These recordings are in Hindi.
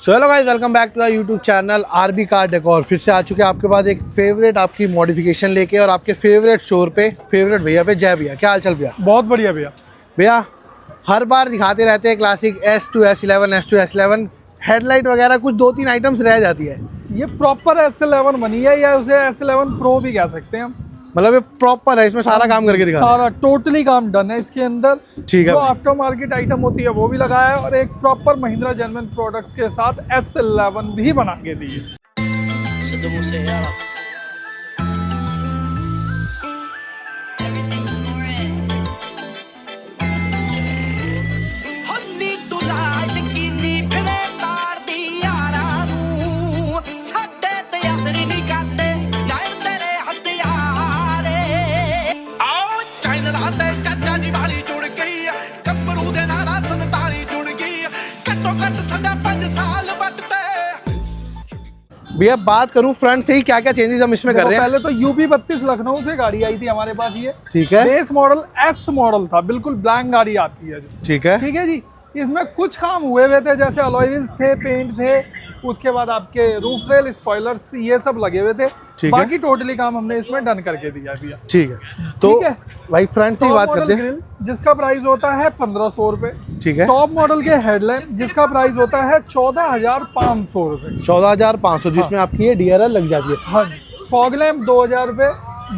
So hello guys, welcome back to our YouTube channel RB car decor. फिर से आ चुके हैं आपके पास एक फेवरेट आपकी मॉडिफिकेशन लेके और आपके फेवरेट शोर पे, फेवरेट भैया पे। जय भैया, क्या हाल चाल भैया? बहुत बढ़िया भैया। भैया हर बार दिखाते रहते हैं classic S2 S11 S2 S11, headlight वगैरह कुछ 2-3 आइटम्स रह जाती है। ये प्रॉपर S11 बनी है या उसे S11 प्रो भी कह सकते हैं हम। मतलब ये प्रॉपर है, इसमें सारा काम करके दिखा सारा टोटली काम डन है इसके अंदर। ठीक है। जो आफ्टर मार्केट आइटम होती है वो भी लगाया है और एक प्रॉपर महिंद्रा जेन्युइन प्रोडक्ट के साथ S11 भी बना के दी है। भैया बात करूं फ्रंट से ही क्या क्या चेंजेस हम इसमें कर रहे हैं। पहले तो यूपी 32 लखनऊ से गाड़ी आई थी हमारे पास। ये ठीक है। बेस मॉडल S मॉडल था, बिल्कुल ब्लैंक गाड़ी आती है। ठीक है। ठीक है जी। इसमें कुछ काम हुए थे, जैसे अलॉय व्हील्स थे, पेंट थे, उसके बाद आपके रूफ रेल, स्पॉयलर्स, ये सब लगे हुए थे। बाकी टोटली काम हमने इसमें डन करके दिया भैया। ठीक है। तो भाई फ्रंट से ही बात करते हैं। जिसका प्राइस होता है 1500 रुपए। ठीक है। टॉप मॉडल के हेडलाइट जिसका प्राइस होता है 14,500 रुपए। 14,500 जिसमें आपकी ये DRL लग जाती है। हाँ जी। फॉग लैम्प 2,000 रुपए,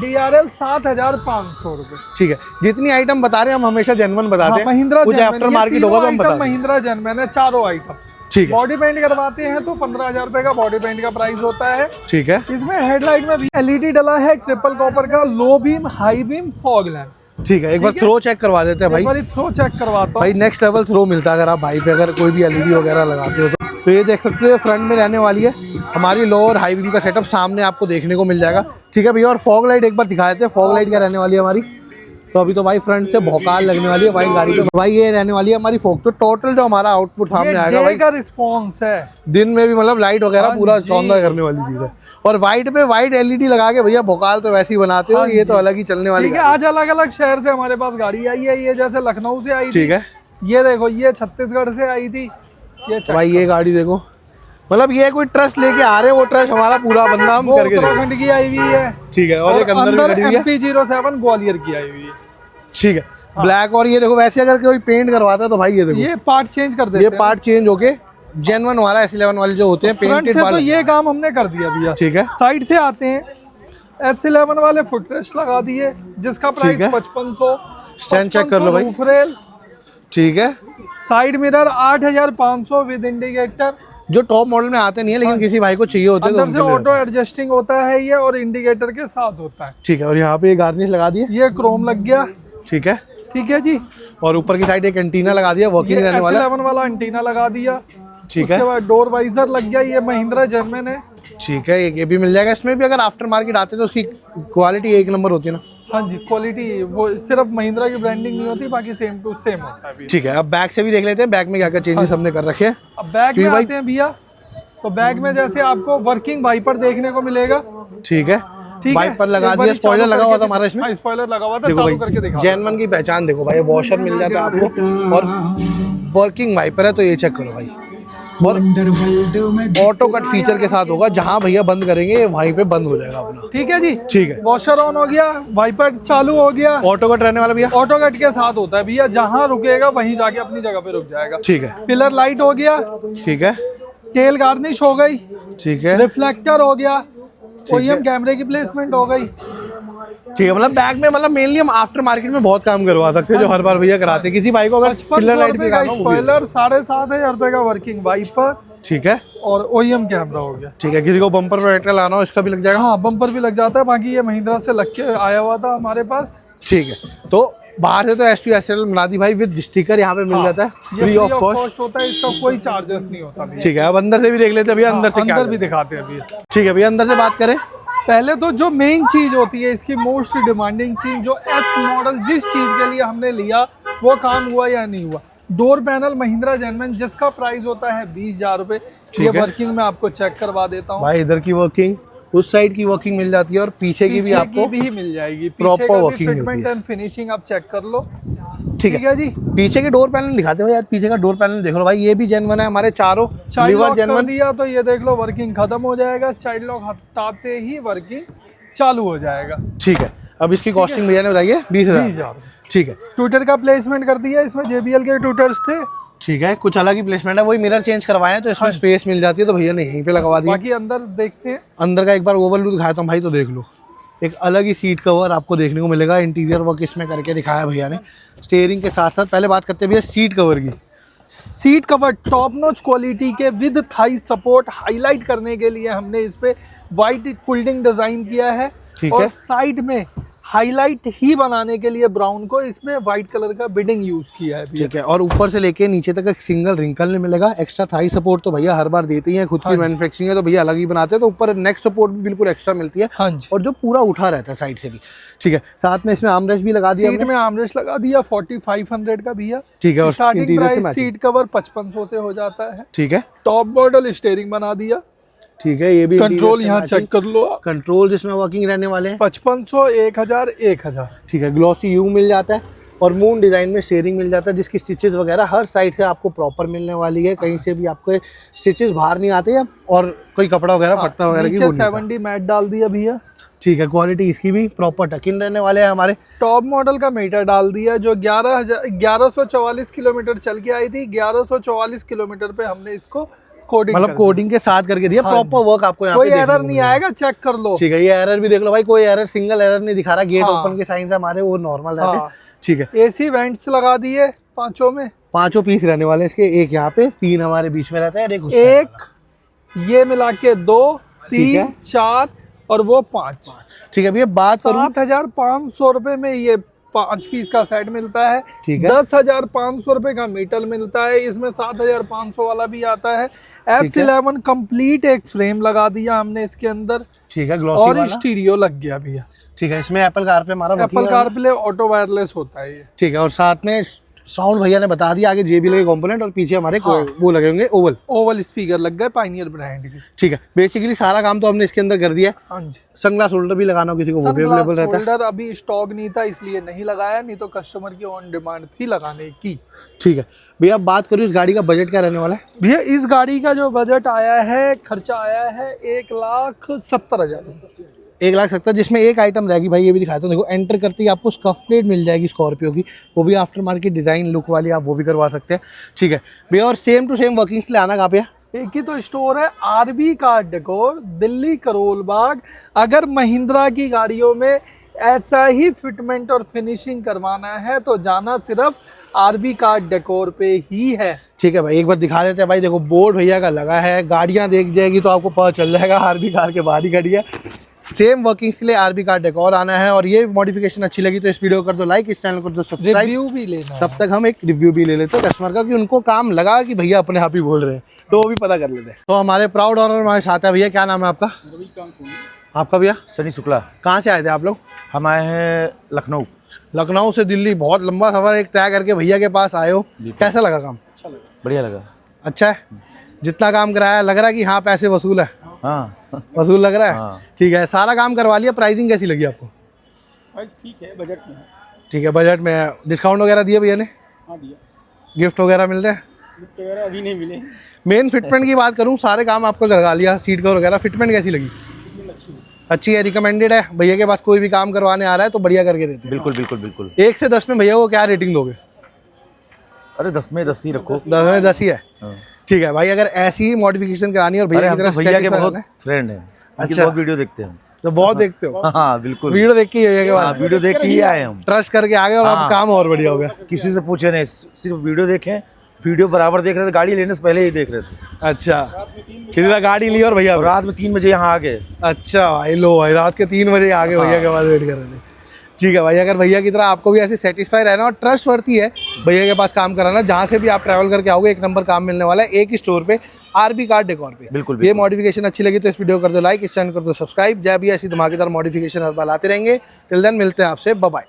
DRL 7,500 रुपए। ठीक है। जितनी आइटम बता रहे हैं हम हमेशा जेन्युइन बताते हैं। महिंद्रा कुछ आफ्टर मार्केट होगा तो हम बता दें। महिंद्रा जेन्युइन है, चारों आइटम। ठीक है। बॉडी पेंट करवाते हैं तो 15,000 रुपए का बॉडी पेंट का प्राइस होता है। ठीक है। इसमें हेडलाइट में भी LED डला है, ट्रिपल कॉपर का, low beam, high beam, fog lamp. ठीक है। एक बार थ्रो चेक करवा देते हैं भाई। एक बार थ्रो चेक करवाता हूं भाई नेक्स्ट लेवल थ्रो मिलता है अगर आप भाई पे अगर कोई भी LED वगैरह लगाते हो तो ये देख सकते हो फ्रंट में रहने वाली है हमारी लो और हाई बीम का सेटअप सामने आपको देखने को मिल जाएगा। ठीक है भैया। और फॉग लाइट एक बार दिखा देते हैं, फॉग लाइट क्या रहने वाली है हमारी। तो अभी तो भाई फ्रंट से भौकाल लगने वाली है भाई गाड़ी तो भाई ये रहने वाली है हमारी फॉग। तो टोटल जो हमारा आउटपुट सामने आएगा भाई का रिस्पॉन्स है, दिन में भी मतलब लाइट वगैरह पूरा शानदार करने वाली चीज है। और वाइट पे वाइट LED लगा के भैया भोकाल तो वैसे ही बनाते हो, ये तो अलग ही चलने वाली है। आज अलग अलग शहर से हमारे पास गाड़ी आई है। ये जैसे लखनऊ से आई थी। ठीक है। ये देखो, ये छत्तीसगढ़ से आई थी। ये भाई ये गाड़ी देखो, मतलब ये कोई ट्रस्ट लेके आ रहे हैं, वो ट्रस्ट हमारा पूरा बंदा हम करके उत्तराखंड की आई हुई है। ठीक है। और एक अंदर MP07 ग्वालियर की आई हुई है। ठीक है। ब्लैक। और ये देखो वैसे अगर कोई पेंट करवाता है तो भाई ये देखो, ये पार्ट चेंज कर देते हैं। ये पार्ट चेंज होके जेन्युइन वाला S11 वाले जो होते हैं फ्रंट से तो ये काम हमने कर दिया भैया। ठीक है। साइड से आते हैं, S11 वाले फुटरेस्ट लगा दिए जिसका प्राइस 5500। स्टैंड चेक कर लो भाई। Roof rail. ठीक है। साइड मिरर 8,500 विद इंडिकेटर, जो टॉप मॉडल में आते नहीं है लेकिन किसी भाई को चाहिए होते हैं। अंदर से ऑटो एडजस्टिंग होता है ये और इंडिकेटर के साथ होता है। ठीक है। और यहाँ पे ये गार्निश लगा दिए, ये क्रोम लग गया। ठीक है। ठीक है जी। और ऊपर की साइड एक एंटीना लगा दिया, वर्किंग रहने वाला S11 वाला एंटीना लगा दिया। ठीक है। उसके बाद डोर वाइजर लग गया, ये महिंद्रा जेन्युइन है। ठीक है। ये भी मिल जाएगा। इसमें भी अगर आफ्टर मार्केट आते तो उसकी क्वालिटी एक नंबर होती है ना। हाँ जी, क्वालिटी वो सिर्फ महिंद्रा की ब्रांडिंग नहीं होती, बाकी सेम टू सेम होता है। ठीक है। अब बैक से भी देख लेते हैं बैक में क्या क्या चेंजेस हमने कर रखे हैं। अब बैक में आते हैं भैया। तो बैक में जैसे आपको वर्किंग वाइपर देखने को मिलेगा। ठीक है। वाइपर लगा दिया, स्पॉइलर लगा हुआ था हमारा इसमें। स्पॉइलर लगा हुआ था, चालू करके दिखा। जेन्युइन की पहचान देखो भाई, वॉशर मिल जाता है आपको और वर्किंग वाइपर है। तो ये चेक करो भाई, और ऑटो कट फीचर के साथ होगा, जहां भैया बंद करेंगे वहीं पे बंद हो जाएगा अपना। ठीक है जी। ठीक है। वॉशर ऑन हो गया, वाइपर चालू हो गया। ऑटो कट रहने वाला भैया, ऑटो कट के साथ होता है भैया, जहां रुकेगा वहीं जाके अपनी जगह पे रुक जाएगा। ठीक है। पिलर लाइट हो गया। ठीक है। टेल गार्निश हो गई। ठीक है। रिफ्लेक्टर हो गया। OEM कैमरे की प्लेसमेंट हो गई। ठीक है। मतलब बैक में मतलब मेनली हम आफ्टर मार्केट में बहुत काम करवा सकते हैं, जो हर बार भैया कराते हैं। किसी भाई को अगर पिलर लाइट पे काम हो, स्पॉइलर 7,500 रुपए का वर्किंग वाइपर। ठीक है। और OEM कैमरा हो गया। ठीक है। किसी को बम्पर प्रोटेक्टर लाना हो इसका भी लग जाएगा। हाँ, बम्पर भी लग जाता है। बाकी ये महिंद्रा से लग के आया हुआ था हमारे पास। ठीक है। तो बाहर से तो S2 SL बना दी भाई, विद स्टिकर यहाँ पे मिल जाता है, फ्री ऑफ कॉस्ट होता है, इसका कोई चार्जेस नहीं होता। ठीक है। अब अंदर से भी देख लेते हैं भैया, अंदर से क्या भी दिखाते हैं भैया। ठीक है भैया, अंदर से बात करें। पहले तो जो मेन चीज होती है इसकी, मोस्ट डिमांडिंग चीज, जो S मॉडल जिस चीज के लिए हमने लिया वो काम हुआ या नहीं हुआ। डोर पैनल महिंद्रा जेन्युइन जिसका प्राइस होता है 20,000 रुपए। ये वर्किंग में आपको चेक करवा देता हूँ भाई। इधर की वर्किंग, उस साइड की वर्किंग मिल जाती है और पीछे की भी आपको भी मिल जाएगी। Proper working fitment and finishing आप चेक कर लो। ठीक है जी। पीछे के डोर पैनल दिखाते हो यार, पीछे का डोर पैनल देख लो भाई, ये भी जेन्युइन है, हमारे चारों चाइल्ड लीवर लॉक कर जेन्युइन। दिया तो ये देख लो वर्किंग खत्म हो जाएगा, चाइल्ड लॉक हटाते ही वर्किंग चालू हो जाएगा। ठीक है, अब इसकी कॉस्टिंग भैया ने बताइए 20,000। ठीक है, ट्विटर का प्लेसमेंट कर दिया, इसमें JBL के ट्विटर्स थे। ठीक है, कुछ अलग ही प्लेसमेंट है, वही मिरर चेंज करवाए हैं तो इसमें स्पेस मिल जाती है, तो भैया ने यहीं पे लगवा दिया। बाकी अंदर देखते हैं, अंदर का एक बार ओवरव्यू दिखाया था भाई, तो देख लो एक अलग ही सीट कवर आपको देखने को मिलेगा, इंटीरियर वर्क इसमें करके दिखाया भैया ने स्टीयरिंग के साथ साथ। पहले बात करते हैं भैया सीट कवर की। Seat cover top notch quality के विद थाई सपोर्ट हाईलाइट करने के लिए हमने इस पे वाइट पुल्डिंग डिजाइन किया है, ठीक और है। साइड में हाईलाइट ही बनाने के लिए ब्राउन को इसमें व्हाइट कलर का बिडिंग यूज किया है। ठीक है, और ऊपर से लेके नीचे तक एक सिंगल रिंकल नहीं मिलेगा। एक्स्ट्रा थाई सपोर्ट तो भैया हर बार देते ही हैं, खुद की मैन्युफैक्चरिंग है तो भैया अलग ही बनाते हैं, तो ऊपर नेक सपोर्ट भी बिल्कुल एक्स्ट्रा मिलती है। हाँ जी, और जो पूरा उठा रहता है साइड से भी। ठीक है, साथ में इसमें आर्मरेस्ट भी लगा दिया सीट में आर्मरेस्ट लगा दिया 4500 का भैया। ठीक है, और स्टार्टिंग इंटीरियर से प्राइस मैचिंग। सीट कवर 5500 से हो जाता है। ठीक है, टॉप मॉडल स्टीयरिंग बना दिया। ठीक है, ये भी कंट्रोल यहाँ चेक कर लो, कंट्रोल जिसमें वर्किंग रहने वाले हैं। 5500, 1000, 1000। ठीक है, ग्लॉसी यू मिल जाता है, और मून डिजाइन में शेयरिंग मिल जाता है, जिसकी स्टिचेस वगैरह हर साइड से आपको प्रॉपर मिलने वाली है, कहीं से भी आपको स्टिचेस बाहर नहीं आते हैं, और कोई कपड़ा वगैरह फटता वगैरह की नीचे वो नहीं होता। 70 मैट डाल दिया भैया। ठीक है, क्वालिटी इसकी भी प्रॉपर टकिन रहने वाले हैं हमारे। टॉप मॉडल का मीटर डाल दिया, जो 1144 किलोमीटर चल के आई थी, 1144 किलोमीटर पे हमने इसको कोडिंग मतलब कोडिंग के साथ करके दिया, प्रॉपर वर्क आपको यहाँ कोई पे देखने एरर को नहीं मिलेगा। आएगा, चेक कर लो। ठीक है, ये एरर भी देख लो भाई, कोई एरर सिंगल एरर नहीं दिखा रहा, गेट हाँ। ओपन के साइंस हमारे वो नॉर्मल रहते हैं। हाँ। ठीक है, AC वेंट्स लगा दिए पांचों में, 5 पीस रहने वाले हैं इसके, एक यहाँ पे, 3 हमारे बीच में रहता है, और एक उस side एक ये मिला के 2, ठीक है। 3, 4 और वो 5। ठीक है भैया, बात करूँ 7500 रुपए में ये 5 पीस का सेट मिलता है। ठीक है। 10,500 रुपए का मीटर मिलता है, इसमें 7,500 वाला भी आता है। S11 कंप्लीट एक फ्रेम लगा दिया हमने इसके अंदर, ठीक है, ग्लॉसी और वाला। स्टीरियो लग गया भैया। ठीक है, इसमें एप्पल कारप्ले हमारा एप्पल कारप्ले ऑटो वायरलेस होता है ये। ठीक है, और साथ में साउंड भैया ने बता दिया, आगे JBL के कंपोनेंट, और पीछे हमारे वो लगे होंगे ओवल ओवल स्पीकर लग गए पायनियर ब्रांड के। ठीक है, बेसिकली सारा काम तो हमने इसके अंदर कर दिया है। हाँ जी, सनग्लास होल्डर भी लगाना हो किसी को, वो भी अवेलेबल रहता है। होल्डर अभी स्टॉक नहीं था इसलिए नहीं लगाया, नहीं तो कस्टमर की ऑन डिमांड थी लगाने की। ठीक है भैया, अब बात करूँ इस गाड़ी का बजट क्या रहने वाला है। भैया इस गाड़ी का जो बजट आया है, खर्चा आया है 1,70,000। 1,70,000, जिसमें एक आइटम रहेगी भाई, ये भी दिखाता हूँ, देखो एंटर करते ही आपको स्कफ प्लेट मिल जाएगी स्कॉर्पियो की, वो भी आफ्टर मार्केट डिजाइन लुक वाली, आप वो भी करवा सकते हैं। ठीक है भैया, और सेम टू सेम वर्किंग्स ले आना कहाँ पे है? एक ही तो स्टोर है, RB car decor, Delhi Karol Bagh. अगर महिंद्रा की गाड़ियों में ऐसा ही फिटमेंट और फिनिशिंग करवाना है तो जाना सिर्फ RB कार डेकोर पे ही है। ठीक है भाई, एक बार दिखा देते हैं भाई, देखो बोर्ड भैया का लगा है, गाड़ियाँ देख जाएगी तो आपको पता चल जाएगा RB कार के बाद ही गाड़ी है। सेम वर्किंग्स के लिए RB कार डेकोर आना है, और ये मॉडिफिकेशन अच्छी लगी तो इस वीडियो को कर दो लाइक, इस चैनल को कर दो सब्सक्राइब। रिव्यू भी लेना है। तब तक हम एक रिव्यू भी ले लेते हैं कस्टमर का, कि उनको काम लगा कि भैया अपने आप ही बोल रहे हैं, तो वो भी पता कर लेते हैं। तो हमारे प्राउड ऑनर हमारे साथ है भैया, क्या नाम है आपका? आपका भैया? सनी शुक्ला। कहाँ से आए थे आप लोग? हम आए हैं लखनऊ। लखनऊ से दिल्ली, बहुत लंबा सफर एक तय करके भैया के पास आए हो, कैसा लगा काम? बढ़िया लगा। अच्छा है, जितना काम कराया लग रहा है कि हाँ पैसे वसूल है? हाँ वसूल लग रहा है। हाँ। ठीक है, सारा काम करवा लिया, प्राइसिंग कैसी लगी आपको? ठीक है, बजट में। ठीक है, बजट में है, डिस्काउंट वगैरह दिया भैया ने? हाँ दिया। गिफ्ट वगैरह मिल रहे हैं? गिफ्ट वगैरह अभी नहीं मिले। मेन फिटमेंट की बात करूँ, सारे काम आपको करवा लिया, सीट कवर वगैरह, फिटमेंट कैसी लगी? अच्छी है, रिकमेंडेड है, भैया के पास कोई भी काम करवाने आ रहा है तो बढ़िया करके देते हैं। बिल्कुल बिल्कुल बिल्कुल। 1 से 10 में भैया को क्या रेटिंग दोगे? अरे 10 में 10 ही रखो। 10 में 10 ही है। हाँ। ठीक है भाई, अगर ऐसी ही मॉडिफिकेशन करानी है और भैया अरे की हम तरह तो भैया के satisfy बहुत रहना है, फ्रेंड हैं। उनकी अच्छा। बहुत वीडियो देखते हैं। तो बहुत देखते हो? हाँ बिल्कुल। वीडियो देख के ही भैया के हाँ, बाद वीडियो देख के ही आए हम। ट्रस्ट करके आ गए, और अब हाँ। काम और बढ़िया हो गया। किसी से पूछे नहीं, सिर्फ वीडियो देखें, वीडियो बराबर देख रहे थे, गाड़ी लेने से पहले ही देख रहे थे। अच्छा, किसी ने गाड़ी ली और भैया और रात में 3 बजे यहाँ आ गए। अच्छा भाई, लो भाई, रात के 3 बजे आगे भैया के पास वेट कर रहे थे। ठीक है भाई, अगर भैया की तरह आपको भी ऐसे सेटिस्फाई रहना और ट्रस्ट वर्ती है भैया के पास काम कराना, जहाँ से भी आप ट्रैवल करके आओगे 1 नंबर काम मिलने वाला है, एक ही स्टोर पे, RB कार डेकोर पे। बिल्कुल ये मॉडिफिकेशन अच्छी लगी तो इस वीडियो को कर दो लाइक, इस चैनल कर दो सब्सक्राइब। जब भी ऐसी धमाकेदार मॉडिफिकेशन हर बार आते रहेंगे। टिल देन मिलते हैं आपसे, बाय बाय।